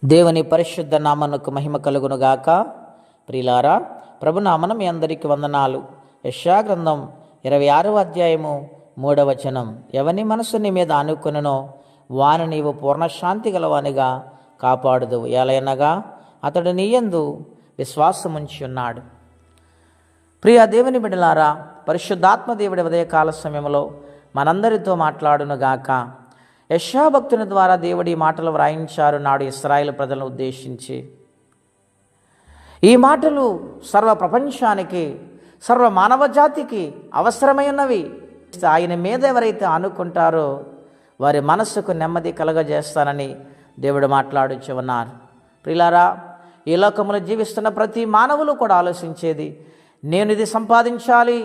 దేవుని పరిశుద్ధ నామమునకు మహిమ కలుగునుగాక. ప్రియులారా, ప్రభునామన మీ అందరికీ వందనాలు. యెషయా గ్రంథం 26వ అధ్యాయము 3వ వచనం. ఎవని మనసు నీ మీద ఆనుకొనునో వాని నీవు పూర్ణశాంతి గలవానిగా కాపాడుదువు, ఎలయనగా అతడు నీయందు విశ్వాసముంచి ఉన్నాడు. ప్రియ దేవుని బిడ్డలారా, పరిశుద్ధాత్మ దేవుడి ఉదయకాల సమయంలో మనందరితో మాట్లాడునుగాక. యెషయా భక్తుని ద్వారా దేవుడి మాటలు వ్రాయించారు నాడు ఇశ్రాయేలు ప్రజలను ఉద్దేశించి. ఈ మాటలు సర్వ ప్రపంచానికి, సర్వ మానవ జాతికి అవసరమైనవి. ఆయన మీద ఎవరైతే ఆనుకుంటారో వారి మనస్సుకు నెమ్మది కలగజేస్తానని దేవుడు మాట్లాడుచు ఉన్నారు. ప్రియులారా, ఈ లోకములో జీవిస్తున్న ప్రతి మానవులు కూడా ఆలోచించేది, నేను ఇది సంపాదించాలి,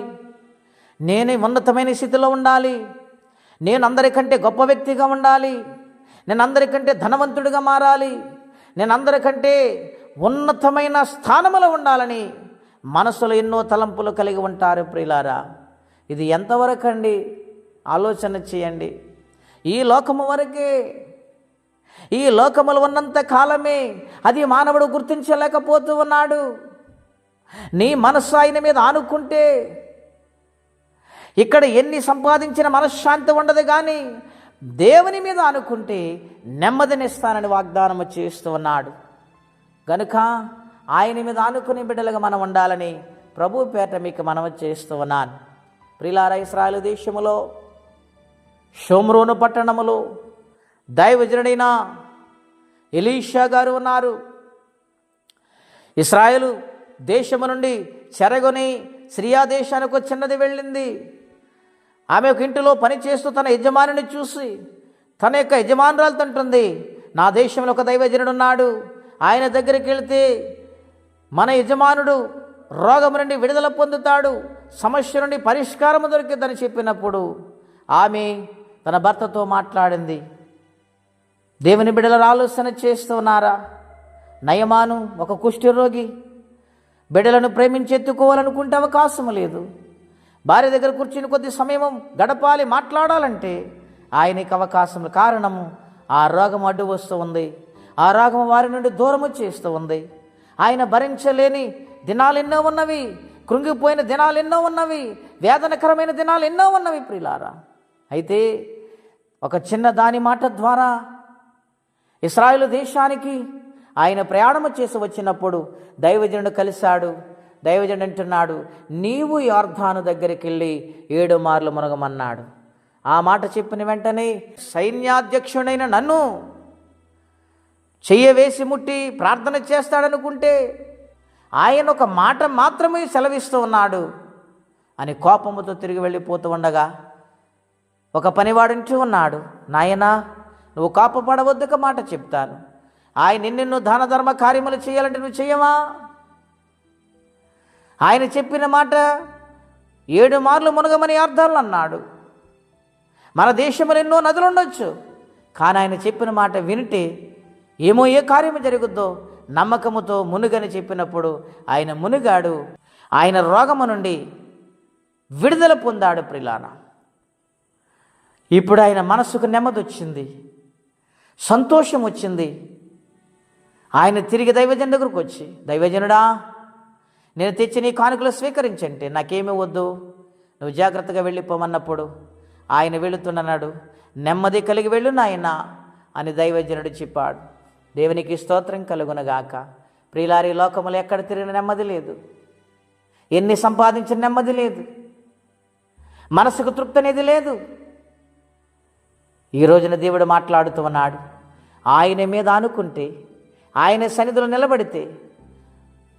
నేను ఉన్నతమైన స్థితిలో ఉండాలి, నేను అందరికంటే గొప్ప వ్యక్తిగా ఉండాలి, నేను అందరికంటే ధనవంతుడిగా మారాలి, నేను అందరికంటే ఉన్నతమైన స్థానములో ఉండాలని మనసులో ఎన్నో తలంపులు కలిగి ఉంటారు. ప్రియులారా, ఇది ఎంతవరకు అండి? ఆలోచన చేయండి. ఈ లోకము వరకే, ఈ లోకములు ఉన్నంత కాలమే అది మానవుడు గుర్తించలేకపోతూ ఉన్నాడు. నీ మనస్సు ఆయన మీద ఆనుకుంటే ఇక్కడ ఎన్ని సంపాదించిన మనశ్శాంతి ఉండదు, కానీ దేవుని మీద ఆనుకుంటే నెమ్మదినిస్తానని వాగ్దానము చేస్తూ ఉన్నాడు. గనుక ఆయన మీద ఆనుకుని బిడ్డలుగా మనం ఉండాలని ప్రభు పేట మీకు మనవి చేస్తూ ఉన్నాను. ప్రియులారా, ఇశ్రాయేలు దేశములో షోమ్రోను పట్టణములో దైవజనుడైన ఎలీషా గారు ఉన్నారు. ఇశ్రాయేలు దేశము నుండి చెరగొని సిరియా దేశానికి వచ్చినది వెళ్ళింది. ఆమె ఒక ఇంటిలో పనిచేస్తూ తన యజమానిని చూసి తన యొక్క యజమానురాలు అంటుంది, నా దేశంలో ఒక దైవజనుడు ఉన్నాడు, ఆయన దగ్గరికి వెళితే మన యజమానుడు రోగము నుండి విడుదల పొందుతాడు, సమస్య నుండి పరిష్కారము దొరికిందని చెప్పినప్పుడు ఆమె తన భర్తతో మాట్లాడింది. దేవుని బిడ్డల ఆలోచన చేస్తూ ఉన్నారా? నయమాను ఒక కుష్ఠరోగి బిడ్డలను ప్రేమించి ఎత్తుకోవాలనుకుంటే అవకాశం లేదు. భార్య దగ్గర కూర్చుని కొద్ది సమయం గడపాలి, మాట్లాడాలంటే ఆయనకి అవకాశం. కారణము ఆ రోగం అడ్డు వస్తూ ఉంది, ఆ రోగం వారి నుండి దూరము చేస్తూ ఉంది. ఆయన భరించలేని దినాలు ఎన్నో ఉన్నవి, కృంగిపోయిన దినాలు ఎన్నో ఉన్నవి, వేదనకరమైన దినాలు ఎన్నో ఉన్నవి. ప్రియులారా, అయితే ఒక చిన్న దాని మాట ద్వారా ఇశ్రాయేలు దేశానికి ఆయన ప్రయాణము చేసి వచ్చినప్పుడు దైవజనుడు కలిశాడు. దైవజనుడు అంటున్నాడు, నీవు యొర్దాను దగ్గరికి వెళ్ళి 7 మార్లు మునగమన్నాడు. ఆ మాట చెప్పిన వెంటనే సైన్యాధ్యక్షుడైన నన్ను చెయ్యవేసి ముట్టి ప్రార్థన చేస్తాడనుకుంటే ఆయన ఒక మాట మాత్రమే సెలవిస్తూ ఉన్నాడు అని కోపముతో తిరిగి వెళ్ళిపోతూ ఉండగా ఒక పనివాడింటూ ఉన్నాడు, నాయనా నువ్వు కోపపడవద్దు, ఒక మాట చెప్తాను. ఆయన నిన్ను దాన ధర్మ కార్యములు చేయాలంటే నువ్వు చెయ్యవా? ఆయన చెప్పిన మాట 7 మార్లు మునగమని అర్థాలు అన్నాడు. మన దేశంలో ఎన్నో నదులు ఉండొచ్చు, కానీ ఆయన చెప్పిన మాట వింటే ఏమో ఏ కార్యము జరుగుద్దో నమ్మకముతో మునుగని చెప్పినప్పుడు ఆయన మునిగాడు. ఆయన రోగము నుండి విడుదల పొందాడు. ప్రిలానా, ఇప్పుడు ఆయన మనసుకు నెమ్మది వచ్చింది, సంతోషం వచ్చింది. ఆయన తిరిగి దైవజనుడి దగ్గరకు వచ్చి, దైవజనుడా నేను తెచ్చి నీ కానుకలు స్వీకరించంటే నాకేమీ వద్దు, నువ్వు జాగ్రత్తగా వెళ్ళిపోమన్నప్పుడు ఆయన వెళుతున్నాడు. నెమ్మది కలిగి వెళ్ళు నాయనా అని దైవజనుడు చెప్పాడు. దేవునికి స్తోత్రం కలుగునగాక. ప్రియులారి, లోకములు ఎక్కడ తిరిగిన నెమ్మది లేదు, ఎన్ని సంపాదించిన నెమ్మది లేదు, మనసుకు తృప్తి అనేది లేదు. ఈ రోజున దేవుడు మాట్లాడుతూ ఉన్నాడు, ఆయన మీద ఆనుకుంటే, ఆయన సన్నిధిలో నిలబడితే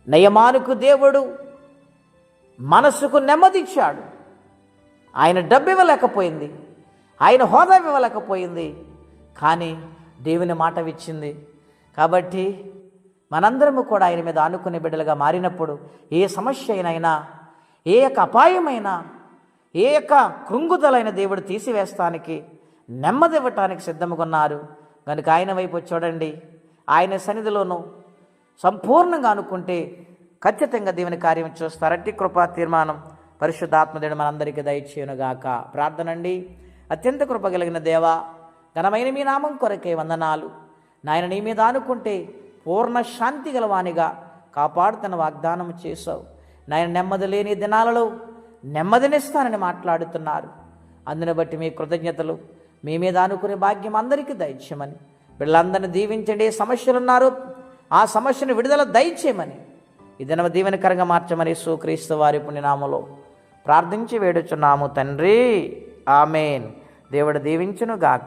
నయమానుకు దేవుడు మనసుకు నెమ్మదిచ్చాడు. ఆయన డబ్బు ఇవ్వలేకపోయింది, ఆయన హోదా ఇవ్వలేకపోయింది, కానీ దేవుని మాట ఇచ్చింది. కాబట్టి మనందరము కూడా ఆయన మీద ఆనుకునే బిడ్డలుగా మారినప్పుడు ఏ సమస్య అయినా, ఏ యొక్క అపాయమైనా, ఏ యొక్క కృంగుదలైన దేవుడు తీసివేస్తానికి, నెమ్మది ఇవ్వటానికి సిద్ధంగా ఉన్నారు. కనుక ఆయన వైపు చూడండి, ఆయన సన్నిధిలోనూ సంపూర్ణంగా అనుకుంటే ఖచ్చితంగా దేవుని కార్యం చూస్తారట్టి కృపా తీర్మానం పరిశుద్ధాత్మదేవుడు మనందరికీ దయచేయునుగాక. ప్రార్థన అండి. అత్యంత కృప కలిగిన దేవా, ఘనమైన మీ నామం కొరకే వందనాలు. నాయన నీ మీద ఆనుకుంటే పూర్ణ శాంతి గలవానిగా కాపాడుతున్న వాగ్దానం చేశావు. నాయన నెమ్మది లేని దినాలలో నెమ్మదినిస్తానని మాట్లాడుతున్నారు. అందుని బట్టి మీ కృతజ్ఞతలు. మీ మీద ఆనుకునే భాగ్యం అందరికీ దయచేయమని, వీళ్ళందరినీ దీవించండి. ఏ సమస్యలు ఉన్నారో ఆ సమస్యను విడుదల దయచేయమని, ఈ దిన దీవెనకరంగా మార్చమని యేసుక్రీస్తు వారి పుణ్యనామములో ప్రార్థించి వేడుచున్నాము తండ్రి. ఆమేన్. దేవుడు దీవించును గాక.